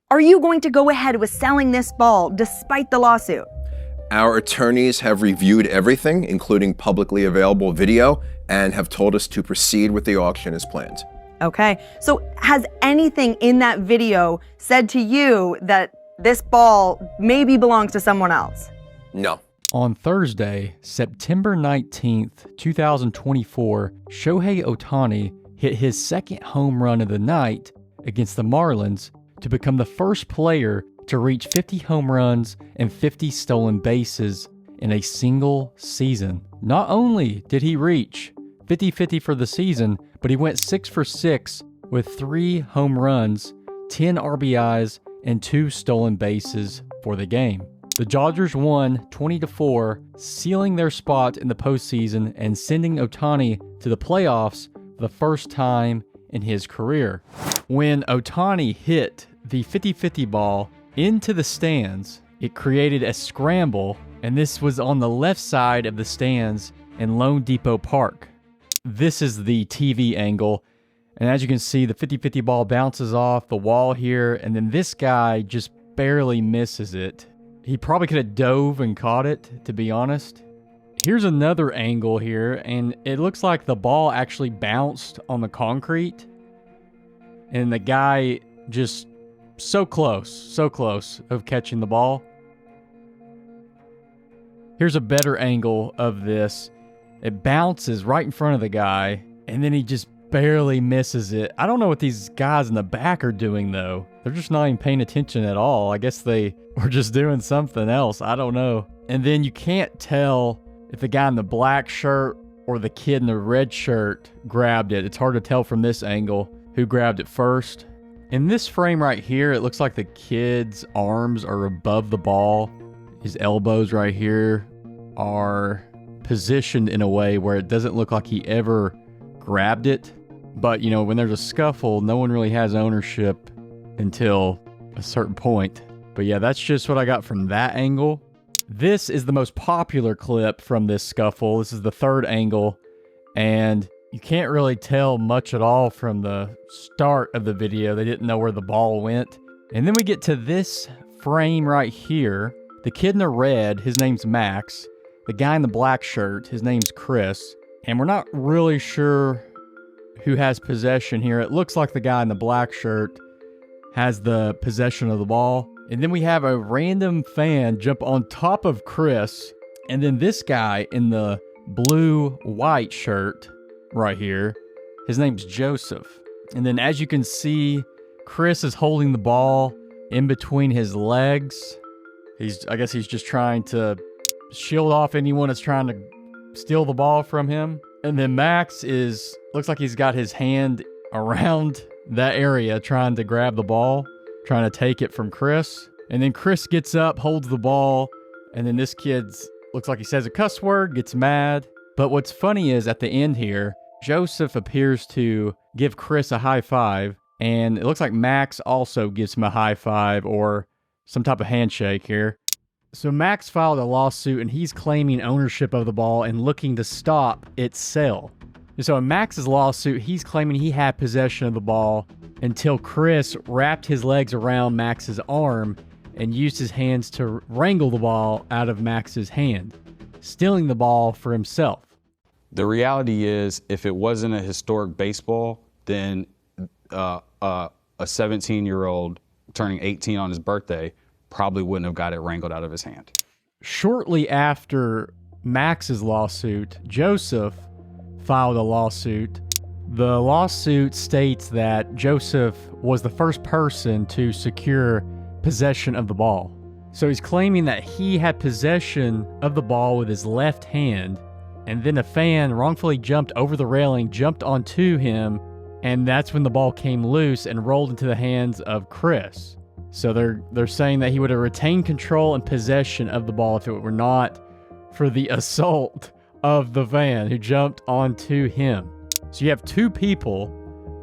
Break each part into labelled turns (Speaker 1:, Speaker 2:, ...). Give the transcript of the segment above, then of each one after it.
Speaker 1: Are you going to go ahead with selling this ball despite the lawsuit?
Speaker 2: Our attorneys have reviewed everything, including publicly available video, and have told us to proceed with the auction as planned.
Speaker 1: Okay, so has anything in that video said to you that this ball maybe belongs to someone else?
Speaker 2: No.
Speaker 3: On Thursday, September 19th, 2024, Shohei Ohtani hit his second home run of the night against the Marlins to become the first player to reach 50 home runs and 50 stolen bases in a single season. Not only did he reach 50-50 for the season, but he went 6 for 6 with 3 home runs, 10 RBIs, and 2 stolen bases for the game. The Dodgers won 20-4, sealing their spot in the postseason and sending Ohtani to the playoffs for the first time in his career. When Ohtani hit the 50-50 ball into the stands, it created a scramble, and this was on the left side of the stands in Lone Depot Park. This is the TV angle, and as you can see, the 50-50 ball bounces off the wall here, and then this guy just barely misses it. He probably could have dove and caught it, to be honest. Here's another angle here, and it looks like the ball actually bounced on the concrete, and the guy just so close of catching the ball. Here's a better angle of this. It bounces right in front of the guy, and then he just barely misses it. I don't know what these guys in the back are doing, though. They're just not even paying attention at all. I guess they were just doing something else. I don't know. And then you can't tell if the guy in the black shirt or the kid in the red shirt grabbed it. It's hard to tell from this angle who grabbed it first. In this frame right here, it looks like the kid's arms are above the ball. His elbows right here are positioned in a way where it doesn't look like he ever grabbed it. But, you know, when there's a scuffle, no one really has ownership until a certain point. But yeah, that's just what I got from that angle. This is the most popular clip from this scuffle. This is the third angle, and you can't really tell much at all from the start of the video. They didn't know where the ball went. And then we get to this frame right here. The kid in the red, his name's Max. The guy in the black shirt, his name's Chris. And we're not really sure who has possession here. It looks like the guy in the black shirt has the possession of the ball. And then we have a random fan jump on top of Chris. And then this guy in the blue-white shirt right here, his name's Joseph. And then as you can see, Chris is holding the ball in between his legs. I guess he's just trying to shield off anyone that's trying to steal the ball from him. And then Max looks like he's got his hand around that area trying to grab the ball, trying to take it from Chris. And then Chris gets up, holds the ball, and then this kid looks like he says a cuss word, gets mad. But what's funny is at the end here, Joseph appears to give Chris a high five, and it looks like Max also gives him a high five or some type of handshake here. So Max filed a lawsuit, and he's claiming ownership of the ball and looking to stop its sale. So in Max's lawsuit, he's claiming he had possession of the ball until Chris wrapped his legs around Max's arm and used his hands to wrangle the ball out of Max's hand, stealing the ball for himself.
Speaker 4: The reality is, if it wasn't a historic baseball, then a 17-year-old turning 18 on his birthday probably wouldn't have got it wrangled out of his hand.
Speaker 3: Shortly after Max's lawsuit, Joseph filed a lawsuit. The lawsuit states that Joseph was the first person to secure possession of the ball. So he's claiming that he had possession of the ball with his left hand, and then a fan wrongfully jumped over the railing, jumped onto him, and that's when the ball came loose and rolled into the hands of Chris. So they're saying that he would have retained control and possession of the ball if it were not for the assault of the fan who jumped onto him. So you have two people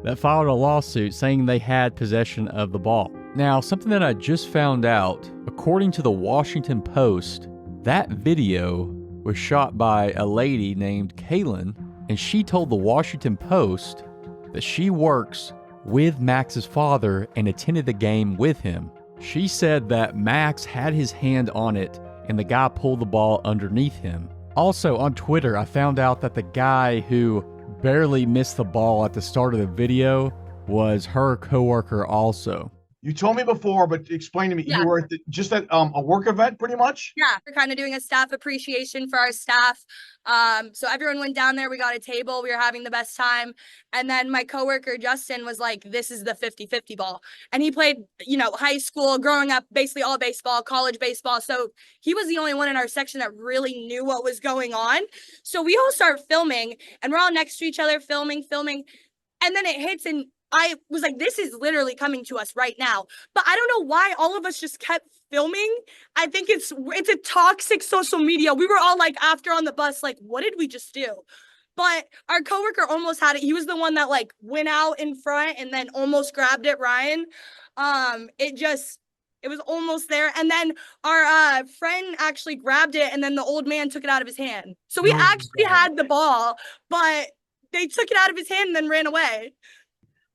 Speaker 3: that filed a lawsuit saying they had possession of the ball. Now, something that I just found out, according to the Washington Post, that video was shot by a lady named Kaylin, and she told the Washington Post that she works with Max's father and attended the game with him. She said that Max had his hand on it and the guy pulled the ball underneath him. Also on Twitter, I found out that the guy who barely missed the ball at the start of the video was her coworker also.
Speaker 5: You told me before, but explain to me,
Speaker 6: Yeah.
Speaker 5: you were just at a work event pretty much?
Speaker 6: Yeah, we're kind of doing a staff appreciation for our staff. So everyone went down there, we got a table, we were having the best time. And then my coworker, Justin, was like, this is the 50-50 ball. And he played, high school, growing up, basically all baseball, college baseball. So he was the only one in our section that really knew what was going on. So we all start filming and we're all next to each other, filming. And then it hits and I was like, this is literally coming to us right now. But I don't know why all of us just kept filming. I think it's a toxic social media. We were all like, after on the bus, like, what did we just do? But our coworker almost had it. He was the one that like went out in front and then almost grabbed it, Ryan. It was almost there. And then our friend actually grabbed it and then the old man took it out of his hand. So we actually had the ball, but they took it out of his hand and then ran away.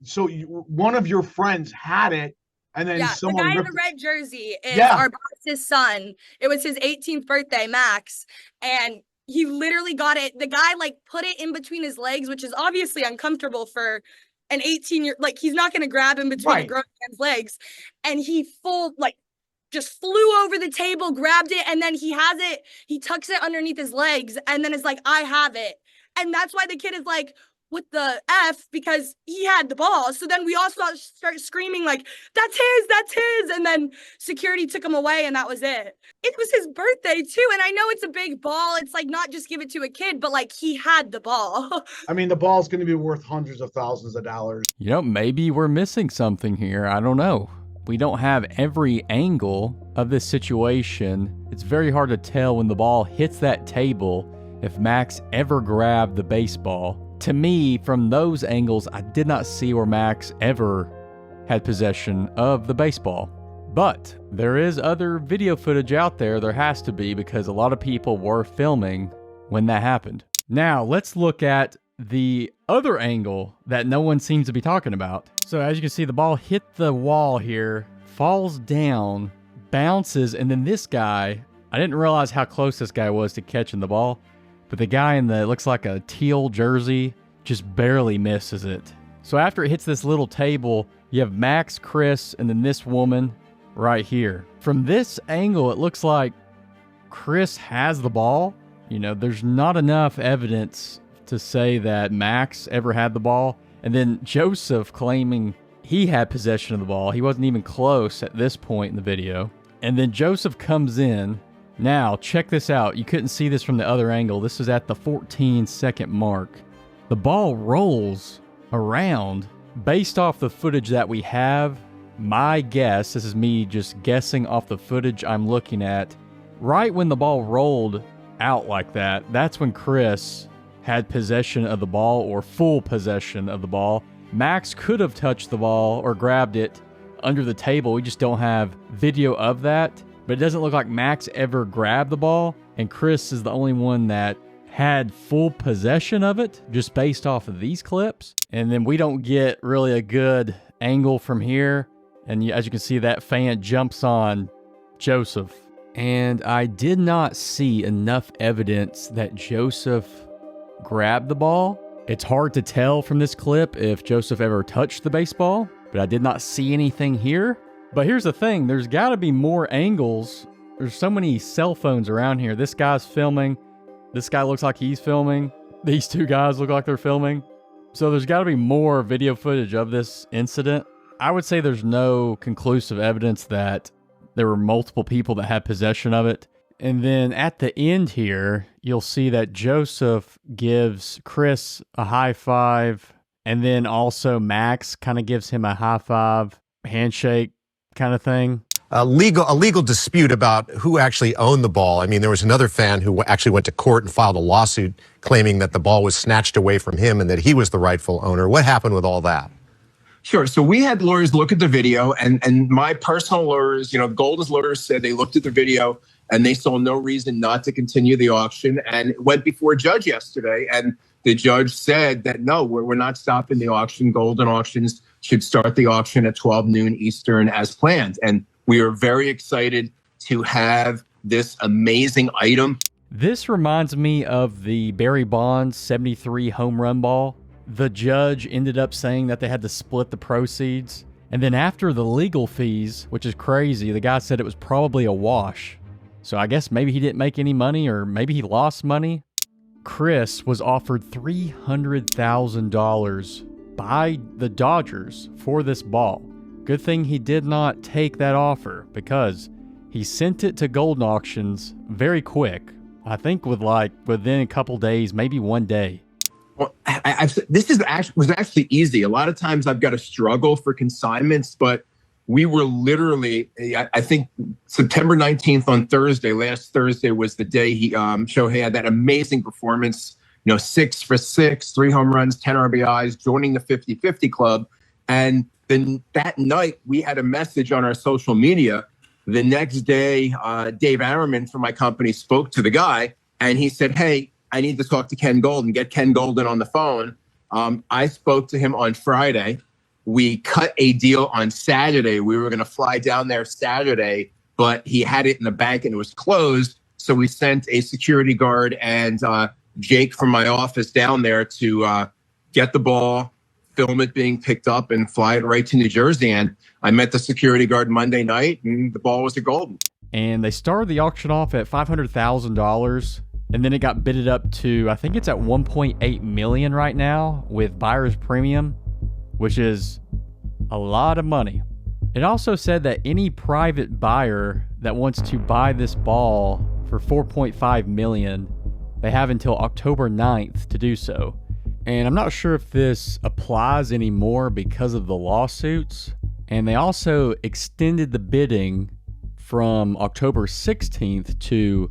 Speaker 5: So one of your friends had it, and then someone
Speaker 6: the guy in
Speaker 5: ripped
Speaker 6: the red jersey is our boss's son. It was his 18th birthday, Max, and he literally got it. The guy like put it in between his legs, which is obviously uncomfortable for an 18-year. Like he's not going to grab in between a grown man's legs, and he just flew over the table, grabbed it, and then he has it. He tucks it underneath his legs, and then is like, "I have it," and that's why the kid is like, what the F, because he had the ball. So then we all start screaming like, that's his. And then security took him away and that was it. It was his birthday too. And I know it's a big ball. It's like not just give it to a kid, but like he had the ball.
Speaker 5: I mean, the ball's going to be worth hundreds of thousands of dollars.
Speaker 3: Maybe we're missing something here. I don't know. We don't have every angle of this situation. It's very hard to tell when the ball hits that table if Max ever grabbed the baseball. To me, from those angles, I did not see where Max ever had possession of the baseball. But there is other video footage out there. There has to be, because a lot of people were filming when that happened. Now, let's look at the other angle that no one seems to be talking about. So as you can see, the ball hit the wall here, falls down, bounces, and then this guy, I didn't realize how close this guy was to catching the ball. But the guy in the, looks like a teal jersey, just barely misses it. So after it hits this little table, you have Max, Chris, and then this woman right here. From this angle, it looks like Chris has the ball. There's not enough evidence to say that Max ever had the ball. And then Joseph claiming he had possession of the ball. He wasn't even close at this point in the video. And then Joseph comes in. Now, check this out. You couldn't see this from the other angle. This is at the 14-second mark. The ball rolls around. Based off the footage that we have, my guess, this is me just guessing off the footage I'm looking at, right when the ball rolled out like that, that's when Chris had possession of the ball, or full possession of the ball. Max could have touched the ball or grabbed it under the table. We just don't have video of that. But it doesn't look like Max ever grabbed the ball, and Chris is the only one that had full possession of it, just based off of these clips. And then we don't get really a good angle from here. And as you can see, that fan jumps on Joseph. And I did not see enough evidence that Joseph grabbed the ball. It's hard to tell from this clip if Joseph ever touched the baseball, but I did not see anything here. But here's the thing, there's got to be more angles. There's so many cell phones around here. This guy's filming. This guy looks like he's filming. These two guys look like they're filming. So there's got to be more video footage of this incident. I would say there's no conclusive evidence that there were multiple people that had possession of it. And then at the end here, you'll see that Joseph gives Chris a high five. And then also Max kind of gives him a high five, handshake kind of thing.
Speaker 7: A legal dispute about who actually owned the ball. I mean, there was another fan who actually went to court and filed a lawsuit claiming that the ball was snatched away from him and that he was the rightful owner. What happened with all that?
Speaker 8: Sure. So we had lawyers look at the video, and my personal lawyers, Golden's lawyers said they looked at the video and they saw no reason not to continue the auction, and it went before a judge yesterday. And the judge said that, no, we're not stopping the auction. Golden Auctions should start the auction at 12 noon Eastern as planned. And we are very excited to have this amazing item.
Speaker 3: This reminds me of the Barry Bonds 73 home run ball. The judge ended up saying that they had to split the proceeds. And then after the legal fees, which is crazy, the guy said it was probably a wash. So I guess maybe he didn't make any money, or maybe he lost money. Chris was offered $300,000 by the Dodgers for this ball. Good thing he did not take that offer, because he sent it to Golden Auctions very quick. I think within a couple days, maybe one day.
Speaker 8: Well, this was actually easy. A lot of times I've got to struggle for consignments, but we were literally, I think September 19th on Thursday, last Thursday was the day Shohei had that amazing performance, 6 for 6, 3 home runs, 10 RBIs, joining the 50-50 club. And then that night we had a message on our social media. The next day, Dave Arerman from my company spoke to the guy, and he said, hey, I need to talk to Ken Golden, get Ken Golden on the phone. I spoke to him on Friday. We cut a deal on Saturday. We were going to fly down there Saturday, but he had it in the bank and it was closed. So we sent a security guard and Jake from my office down there to get the ball, film it being picked up, and fly it right to New Jersey. And I met the security guard Monday night, and the ball was a Golden. And
Speaker 3: they started the auction off at $500,000. And then it got bidded up to, I think it's at $1.8 million right now with buyer's premium, which is a lot of money. It also said that any private buyer that wants to buy this ball for $4.5 million, they have until October 9th to do so. And I'm not sure if this applies anymore because of the lawsuits. And they also extended the bidding from October 16th to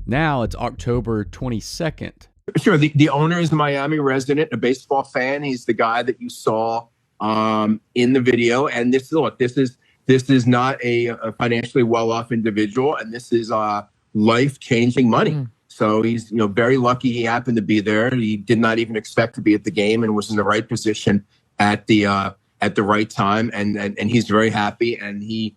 Speaker 3: now it's October 22nd.
Speaker 8: Sure. The owner is a Miami resident, a baseball fan. He's the guy that you saw in the video. And this is not a financially well-off individual, and this is life-changing money. So he's very lucky he happened to be there. He did not even expect to be at the game and was in the right position at the right time. And he's very happy. And he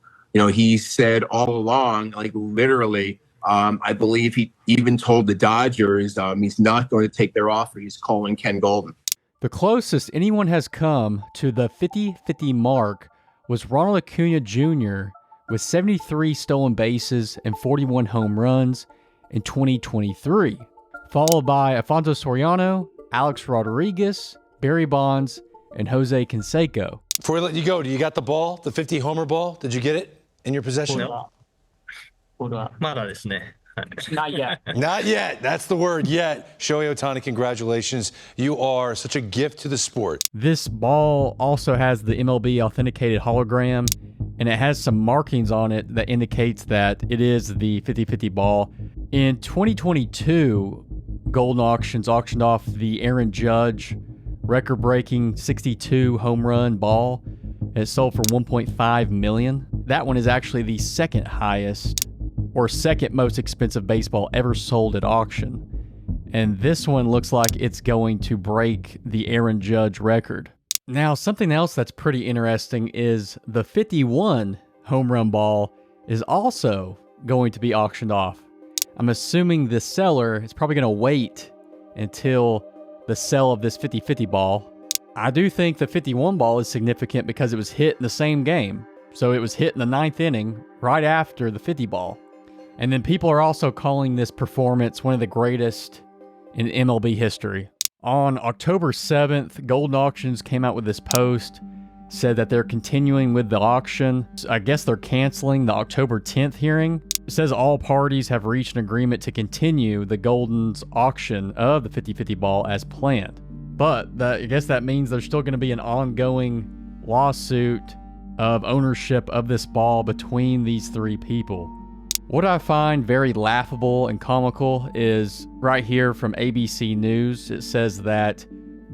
Speaker 8: said all along, like literally, I believe he even told the Dodgers he's not going to take their offer. He's calling Ken Golden.
Speaker 3: The closest anyone has come to the 50-50 mark was Ronald Acuna Jr. with 73 stolen bases and 41 home runs in 2023, followed by Alfonso Soriano, Alex Rodriguez, Barry Bonds, and Jose Canseco.
Speaker 9: Before we let you go, do you got the ball, the 50 homer ball? Did you get it in your possession?
Speaker 10: Not yet.
Speaker 9: Not yet. That's the word, yet. Shohei Ohtani, congratulations. You are such a gift to the sport.
Speaker 3: This ball also has the MLB authenticated hologram, and it has some markings on it that indicates that it is the 50-50 ball. In 2022, Golden Auctions auctioned off the Aaron Judge record-breaking 62 home run ball. It sold for $1.5 million. That one is actually the second highest or second most expensive baseball ever sold at auction. And this one looks like it's going to break the Aaron Judge record. Now, something else that's pretty interesting is the 51 home run ball is also going to be auctioned off. I'm assuming the seller is probably going to wait until the sale of this 50-50 ball. I do think the 51 ball is significant because it was hit in the same game. So it was hit in the 9th inning right after the 50 ball. And then people are also calling this performance one of the greatest in MLB history. On October 7th, Golden Auctions came out with this post, said that they're continuing with the auction. I guess they're canceling the October 10th hearing. It says all parties have reached an agreement to continue the Golden's auction of the 50-50 ball as planned. But I guess that means there's still going to be an ongoing lawsuit of ownership of this ball between these three people. What I find very laughable and comical is right here from ABC News. It says that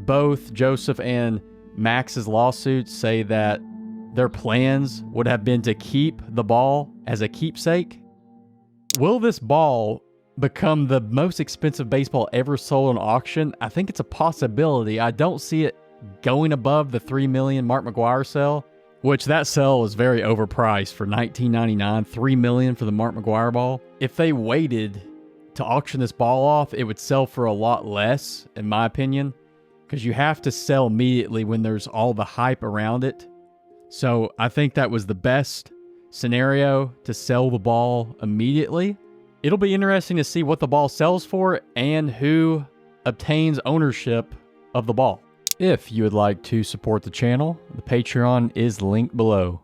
Speaker 3: both Joseph and Max's lawsuits say that their plans would have been to keep the ball as a keepsake. Will this ball become the most expensive baseball ever sold on auction, I think it's a possibility. I don't see it going above the $3 million Mark McGwire sale, which that sale was very overpriced for $19.99, $3 million for the Mark McGwire ball. If they waited to auction this ball off, it would sell for a lot less, in my opinion, because you have to sell immediately when there's all the hype around it. So I think that was the best scenario to sell the ball immediately. It'll be interesting to see what the ball sells for and who obtains ownership of the ball. If you would like to support the channel, the Patreon is linked below.